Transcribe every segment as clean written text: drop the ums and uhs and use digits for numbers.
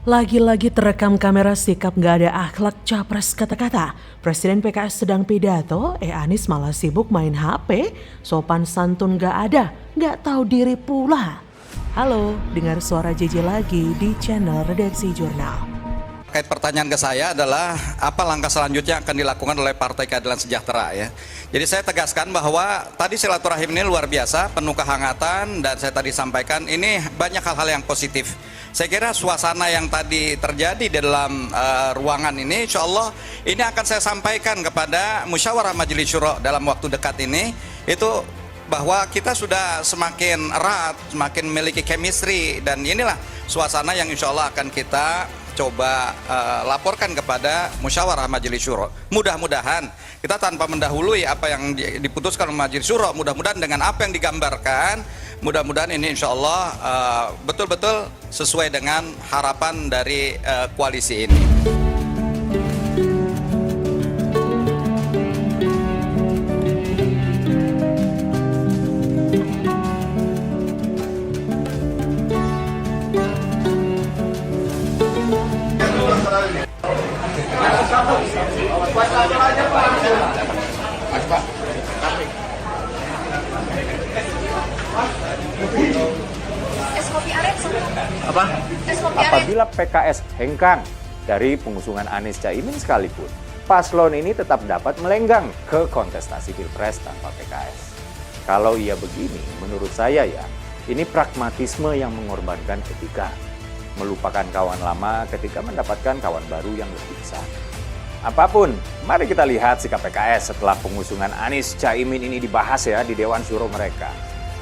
Lagi-lagi terekam kamera sikap gak ada akhlak capres kata-kata. Presiden PKS sedang pidato, Anies malah sibuk main HP, sopan santun gak ada, gak tahu diri pula. Halo, dengar suara JJ lagi di channel Redaksi Jurnal. Terkait pertanyaan ke saya adalah apa langkah selanjutnya akan dilakukan oleh Partai Keadilan Sejahtera ya. Jadi saya tegaskan bahwa tadi silaturahim ini luar biasa, penuh kehangatan, dan saya tadi sampaikan ini banyak hal-hal yang positif. Saya kira suasana yang tadi terjadi di dalam ruangan ini, insya Allah ini akan saya sampaikan kepada Musyawarah Majelis Syuro dalam waktu dekat ini, itu bahwa kita sudah semakin erat, semakin memiliki chemistry, dan inilah suasana yang insya Allah akan kita coba laporkan kepada Musyawarah Majelis Syuro. Mudah-mudahan kita tanpa mendahului apa yang diputuskan oleh Majelis Syuro, mudah-mudahan dengan apa yang digambarkan, mudah-mudahan ini insya Allah betul-betul sesuai dengan harapan dari koalisi ini. Apabila PKS hengkang dari pengusungan Anies Caimin sekalipun, paslon ini tetap dapat melenggang ke kontestasi Pilpres tanpa PKS. Kalau ia begini, menurut saya ya, ini pragmatisme yang mengorbankan etika. Melupakan kawan lama ketika mendapatkan kawan baru yang lebih besar. Apapun, mari kita lihat sikap PKS setelah pengusungan Anies Caimin ini dibahas ya di Dewan Syuro mereka.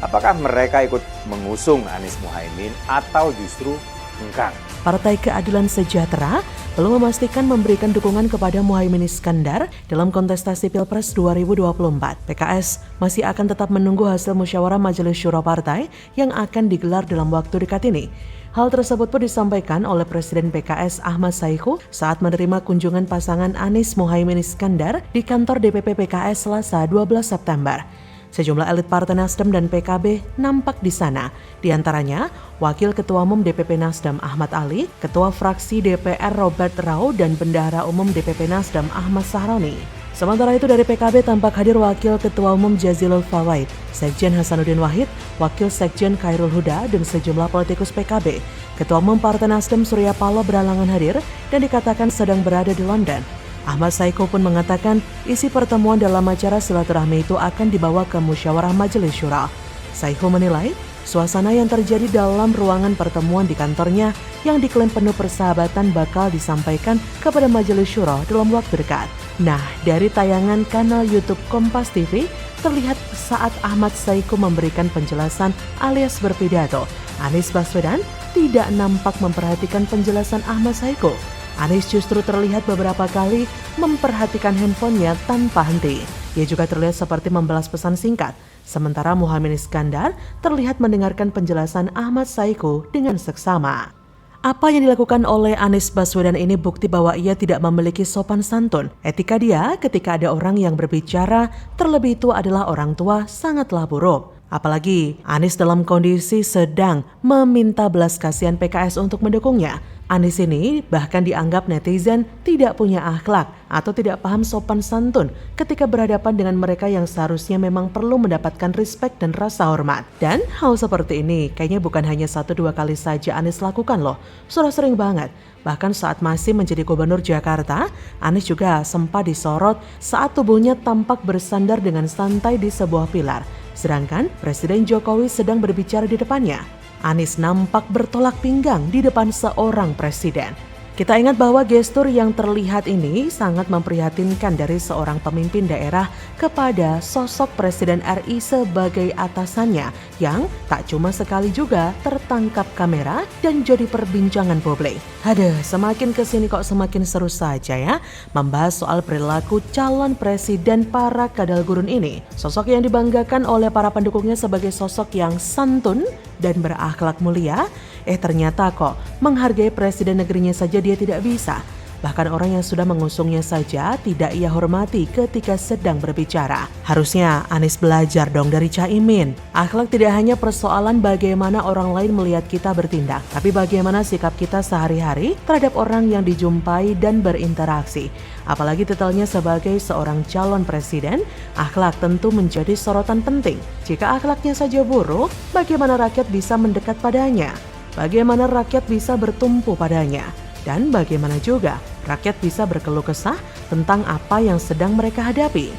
Apakah mereka ikut mengusung Anies Muhaimin atau justru hengkang? Partai Keadilan Sejahtera belum memastikan memberikan dukungan kepada Muhaimin Iskandar dalam kontestasi Pilpres 2024. PKS masih akan tetap menunggu hasil musyawarah Majelis Syuro Partai yang akan digelar dalam waktu dekat ini. Hal tersebut pun disampaikan oleh Presiden PKS Ahmad Saiku saat menerima kunjungan pasangan Anies Muhaimin Iskandar di kantor DPP PKS Selasa 12 September. Sejumlah elit Partai Nasdem dan PKB nampak di sana. Di antaranya, Wakil Ketua Umum DPP Nasdem Ahmad Ali, Ketua Fraksi DPR Robert Rau, dan Bendahara Umum DPP Nasdem Ahmad Sahroni. Sementara itu dari PKB tampak hadir Wakil Ketua Umum Jazilul Fawait, Sekjen Hasanuddin Wahid, Wakil Sekjen Khairul Huda, dan sejumlah politikus PKB. Ketua Umum Partai Nasdem Surya Paloh berhalangan hadir dan dikatakan sedang berada di London. Ahmad Saiku pun mengatakan isi pertemuan dalam acara silaturahmi itu akan dibawa ke Musyawarah Majelis Syuro. Saiku menilai suasana yang terjadi dalam ruangan pertemuan di kantornya yang diklaim penuh persahabatan bakal disampaikan kepada Majelis Syuro dalam waktu dekat. Nah, dari tayangan kanal YouTube Kompas TV terlihat saat Ahmad Saiku memberikan penjelasan alias berpidato, Anies Baswedan tidak nampak memperhatikan penjelasan Ahmad Saiku. Anies justru terlihat beberapa kali memperhatikan handphonenya tanpa henti. Ia juga terlihat seperti membalas pesan singkat. Sementara Muhaimin Iskandar terlihat mendengarkan penjelasan Ahmad Saiku dengan seksama. Apa yang dilakukan oleh Anies Baswedan ini bukti bahwa ia tidak memiliki sopan santun. Etika dia ketika ada orang yang berbicara, terlebih itu adalah orang tua, sangatlah buruk. Apalagi Anies dalam kondisi sedang meminta belas kasihan PKS untuk mendukungnya. Anies ini bahkan dianggap netizen tidak punya akhlak atau tidak paham sopan santun ketika berhadapan dengan mereka yang seharusnya memang perlu mendapatkan respek dan rasa hormat. Dan hal seperti ini kayaknya bukan hanya 1-2 kali saja Anies lakukan loh, sudah sering banget. Bahkan saat masih menjadi gubernur Jakarta, Anies juga sempat disorot saat tubuhnya tampak bersandar dengan santai di sebuah pilar. Sedangkan Presiden Jokowi sedang berbicara di depannya. Anies nampak bertolak pinggang di depan seorang presiden. Kita ingat bahwa gestur yang terlihat ini sangat memprihatinkan dari seorang pemimpin daerah kepada sosok Presiden RI sebagai atasannya yang tak cuma sekali juga tertangkap kamera dan jadi perbincangan publik. Aduh, semakin kesini kok semakin seru saja ya membahas soal perilaku calon presiden para kadal gurun ini. Sosok yang dibanggakan oleh para pendukungnya sebagai sosok yang santun dan berakhlak mulia, ternyata kok menghargai presiden negerinya saja dia tidak bisa. Bahkan orang yang sudah mengusungnya saja tidak ia hormati ketika sedang berbicara. Harusnya Anies belajar dong dari Caimin. Akhlak tidak hanya persoalan bagaimana orang lain melihat kita bertindak, tapi bagaimana sikap kita sehari-hari terhadap orang yang dijumpai dan berinteraksi. Apalagi titelnya sebagai seorang calon presiden, akhlak tentu menjadi sorotan penting. Jika akhlaknya saja buruk, bagaimana rakyat bisa mendekat padanya? Bagaimana rakyat bisa bertumpu padanya? Dan bagaimana juga rakyat bisa berkeluh kesah tentang apa yang sedang mereka hadapi.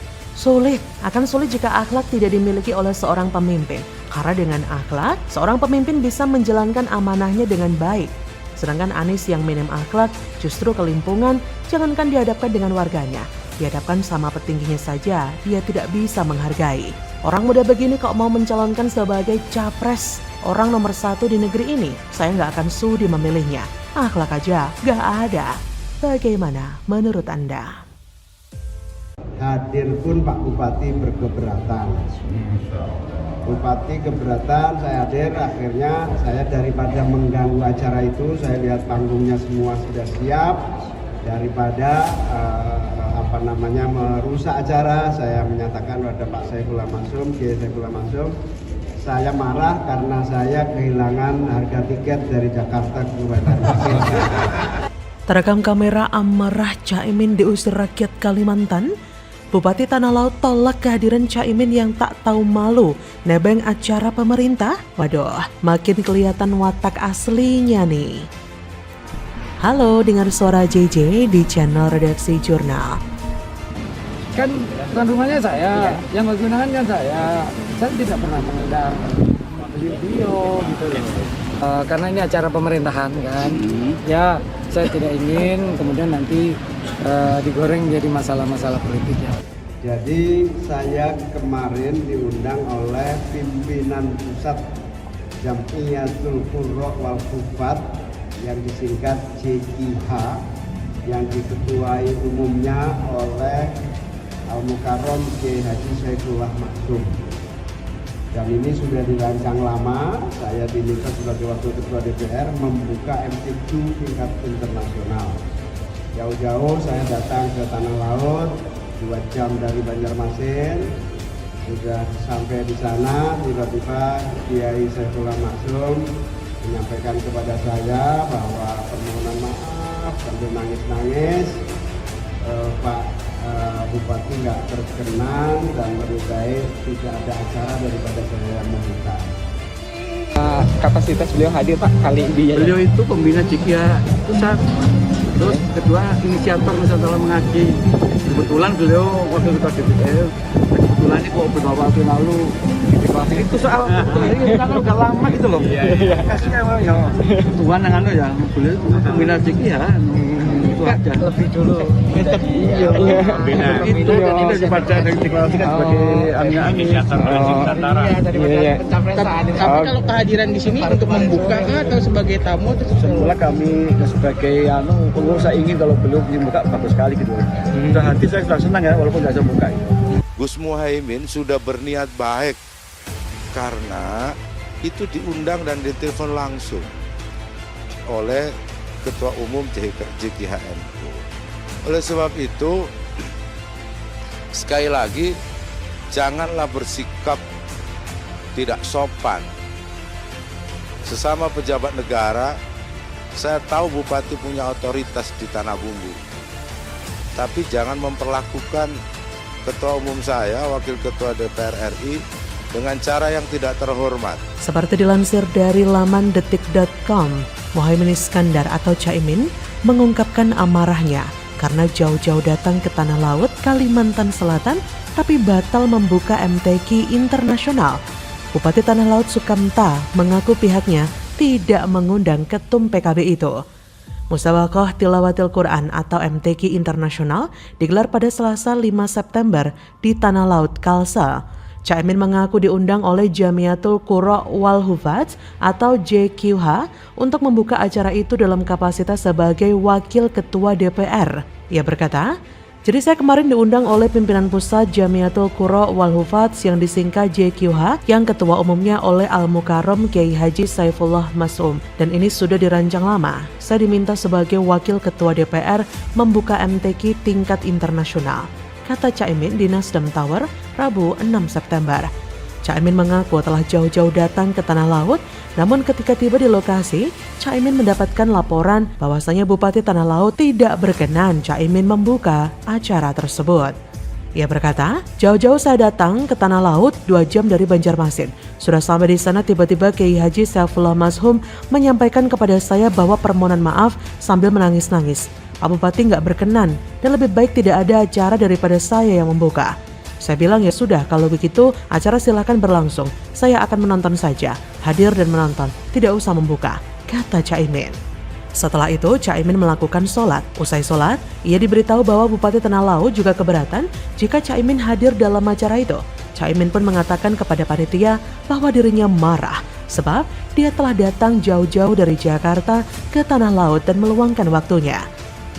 Akan sulit jika akhlak tidak dimiliki oleh seorang pemimpin. Karena dengan akhlak, seorang pemimpin bisa menjalankan amanahnya dengan baik. Sedangkan Anies yang minim akhlak justru kelimpungan, jangankan dihadapkan dengan warganya. Dihadapkan sama petingginya saja, dia tidak bisa menghargai. Orang muda begini kok mau mencalonkan sebagai capres orang nomor 1 di negeri ini? Saya nggak akan sudi memilihnya. Akhlak aja nggak ada. Bagaimana menurut Anda? Hadir pun Pak Bupati berkeberatan. Bupati keberatan, saya hadir, akhirnya saya daripada mengganggu acara itu, saya lihat panggungnya semua sudah siap. Daripada merusak acara, saya menyatakan pada Pak Saifullah Mansum, Kiai Saifullah Mansum, saya marah karena saya kehilangan harga tiket dari Jakarta ke Banjarmasin. Terekam kamera amarah Caimin diusir rakyat Kalimantan. Bupati Tanah Laut tolak kehadiran Caimin yang tak tahu malu nebeng acara pemerintah. Waduh, makin kelihatan watak aslinya nih. Halo, dengar suara JJ di channel Redaksi Jurnal. Kan tuan rumahnya saya, yang menggunakan kan saya tidak pernah mengundang beliau gitu loh. Karena ini acara pemerintahan kan, ya saya tidak ingin kemudian nanti digoreng jadi masalah-masalah politik ya. Jadi saya kemarin diundang oleh pimpinan pusat Jamiatul Qurra wal Hufat yang disingkat JQH, yang diketuai umumnya oleh Al-Mukarram Kiai Haji Saifullah Mansum. Dan ini sudah dirancang lama, saya diminta sebagai Wakil Ketua DPR membuka MTQ tingkat internasional. Jauh-jauh saya datang ke Tanah Laut, 2 jam dari Banjarmasin, sudah sampai di sana, tiba-tiba Kiai Saifullah Mansum menyampaikan kepada saya bahwa permohonan maaf sambil nangis-nangis, Pak Bupati nggak berkenan dan lebih baik tidak ada acara daripada saya membuka. Kapasitas beliau hadir Pak kali ini. Beliau itu pembina JQH pusat, terus kedua inisiator Nusantara Mengaji. Kebetulan beliau wakil ketua DPR. Kebetulan ini kok beberapa waktu lalu itu soal ini kan udah lama gitu loh. Kasih ya Tuhan yang ya beliau pembina JQH. Aja. Lebih dulu. Itu daripada diklarasikan sebagai inisiator daripada pencapresan. Tapi kalau kehadiran di sini untuk membuka atau sebagai tamu atau semula kami sebagai pengurus saya ingin kalau beliau membuka bagus sekali gitu. Sudah hati saya sudah senang ya walaupun nggak bisa buka. Gus Muhaimin sudah berniat baik karena itu diundang dan ditelepon langsung oleh Ketua Umum JQHNU. Oleh sebab itu, sekali lagi, janganlah bersikap tidak sopan. Sesama pejabat negara, saya tahu Bupati punya otoritas di Tanah Bumbu. Tapi jangan memperlakukan Ketua Umum saya, Wakil Ketua DPR RI, dengan cara yang tidak terhormat. Seperti dilansir dari laman detik.com, Muhaimin Iskandar atau Caimin mengungkapkan amarahnya karena jauh-jauh datang ke Tanah Laut, Kalimantan Selatan, tapi batal membuka MTQ internasional. Bupati Tanah Laut Sukamta mengaku pihaknya tidak mengundang ketum PKB itu. Musabaqah Tilawatil Quran atau MTQ internasional digelar pada Selasa 5 September di Tanah Laut, Kalsel. Caimin mengaku diundang oleh Jamiatul Qurra wal Hufat atau JQH untuk membuka acara itu dalam kapasitas sebagai Wakil Ketua DPR. Ia berkata, Jadi saya kemarin diundang oleh pimpinan pusat Jamiatul Qurra wal Hufadz yang disingkat JQH yang ketua umumnya oleh Al-Mukarram Kiai Haji Saifullah Mas'um. Dan ini sudah dirancang lama. Saya diminta sebagai wakil ketua DPR membuka MTQ tingkat internasional, kata Caimin di Nasdem Tower Rabu 6 September. Caimin mengaku telah jauh-jauh datang ke Tanah Laut, namun ketika tiba di lokasi, Caimin mendapatkan laporan bahwasanya Bupati Tanah Laut tidak berkenan Caimin membuka acara tersebut. Ia berkata, jauh-jauh saya datang ke Tanah Laut 2 jam dari Banjarmasin. Sudah sampai di sana tiba-tiba Kiai Haji Saifullah Mas'um menyampaikan kepada saya bahwa permohonan maaf sambil menangis-nangis. Pak Bupati nggak berkenan dan lebih baik tidak ada acara daripada saya yang membuka. Saya bilang ya sudah, kalau begitu acara silakan berlangsung. Saya akan menonton saja, hadir dan menonton, tidak usah membuka, kata Caimin. Setelah itu Caimin melakukan sholat. Usai sholat, ia diberitahu bahwa Bupati Tanah Laut juga keberatan jika Caimin hadir dalam acara itu. Caimin pun mengatakan kepada panitia bahwa dirinya marah sebab dia telah datang jauh-jauh dari Jakarta ke Tanah Laut dan meluangkan waktunya.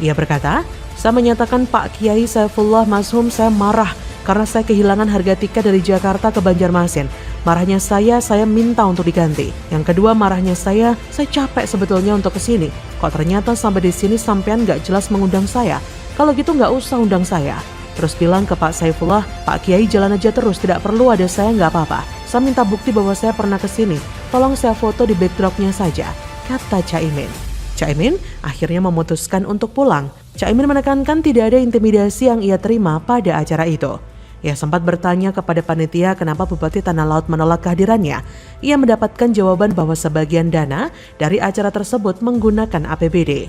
Ia berkata, saya menyatakan Pak Kiai Saifullah Mas'um saya marah karena saya kehilangan harga tiket dari Jakarta ke Banjarmasin. Marahnya saya minta untuk diganti. Yang kedua marahnya saya capek sebetulnya untuk kesini. Kok ternyata sampai di sini sampean gak jelas mengundang saya. Kalau gitu gak usah undang saya. Terus bilang ke Pak Saifullah, Pak Kiai jalan aja terus, tidak perlu ada saya gak apa-apa. Saya minta bukti bahwa saya pernah kesini. Tolong saya foto di backdropnya saja, kata Caimin. Caimin akhirnya memutuskan untuk pulang. Caimin menekankan tidak ada intimidasi yang ia terima pada acara itu. Ia sempat bertanya kepada panitia kenapa Bupati Tanah Laut menolak kehadirannya. Ia mendapatkan jawaban bahwa sebagian dana dari acara tersebut menggunakan APBD.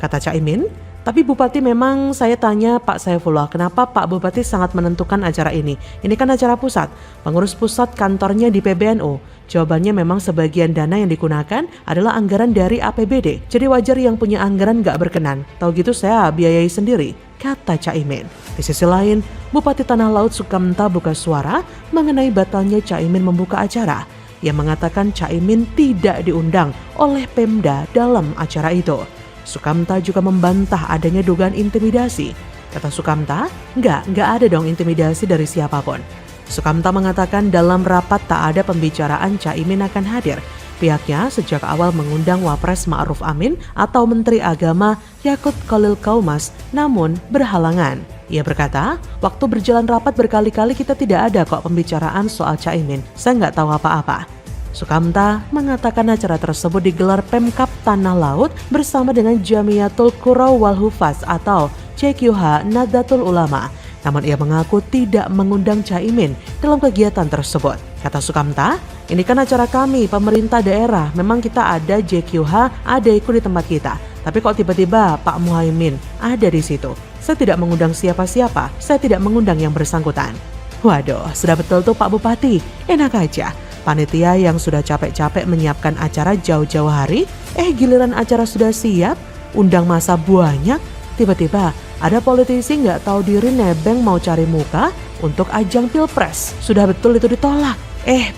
Kata Caimin, tapi Bupati memang saya tanya Pak Saifullah kenapa Pak Bupati sangat menentukan acara ini. Ini kan acara pusat, pengurus pusat kantornya di PBNU. Jawabannya memang sebagian dana yang digunakan adalah anggaran dari APBD. Jadi wajar yang punya anggaran gak berkenan. Tahu gitu saya biayai sendiri, kata Caimin. Di sisi lain, Bupati Tanah Laut Sukamta buka suara mengenai batalnya Caimin membuka acara. Ia mengatakan Caimin tidak diundang oleh Pemda dalam acara itu. Sukamta juga membantah adanya dugaan intimidasi. Kata Sukamta, nggak ada dong intimidasi dari siapapun. Sukamta mengatakan dalam rapat tak ada pembicaraan Caimin akan hadir. Pihaknya sejak awal mengundang Wapres Ma'ruf Amin atau Menteri Agama Yakut Khalil Qaumas, namun berhalangan. Ia berkata, waktu berjalan rapat berkali-kali kita tidak ada kok pembicaraan soal Caimin. Saya nggak tahu apa-apa. Sukamta mengatakan acara tersebut digelar Pemkab Tanah Laut bersama dengan Jamiatul Qurra wal Hufadz atau JQH Nahdlatul Ulama. Namun ia mengaku tidak mengundang Caimin dalam kegiatan tersebut. Kata Sukamta, ini kan acara kami, pemerintah daerah. Memang kita ada JQH, ada ikut di tempat kita. Tapi kok tiba-tiba Pak Muhaimin ada di situ? Saya tidak mengundang siapa-siapa, saya tidak mengundang yang bersangkutan. Waduh, sudah betul tuh Pak Bupati, enak aja. Panitia yang sudah capek-capek menyiapkan acara jauh-jauh hari, giliran acara sudah siap, undang masa banyak, tiba-tiba ada politisi nggak tahu diri nebeng mau cari muka untuk ajang Pilpres. Sudah betul itu ditolak.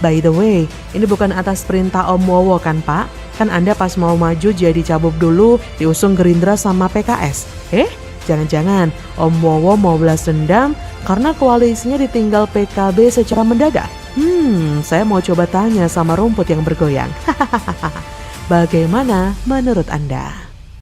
By the way, ini bukan atas perintah Om Wowo kan Pak? Kan Anda pas mau maju jadi cabub dulu diusung Gerindra sama PKS. Jangan-jangan Om Wowo mau balas dendam karena koalisinya ditinggal PKB secara mendadak. Saya mau coba tanya sama rumput yang bergoyang. Bagaimana menurut Anda?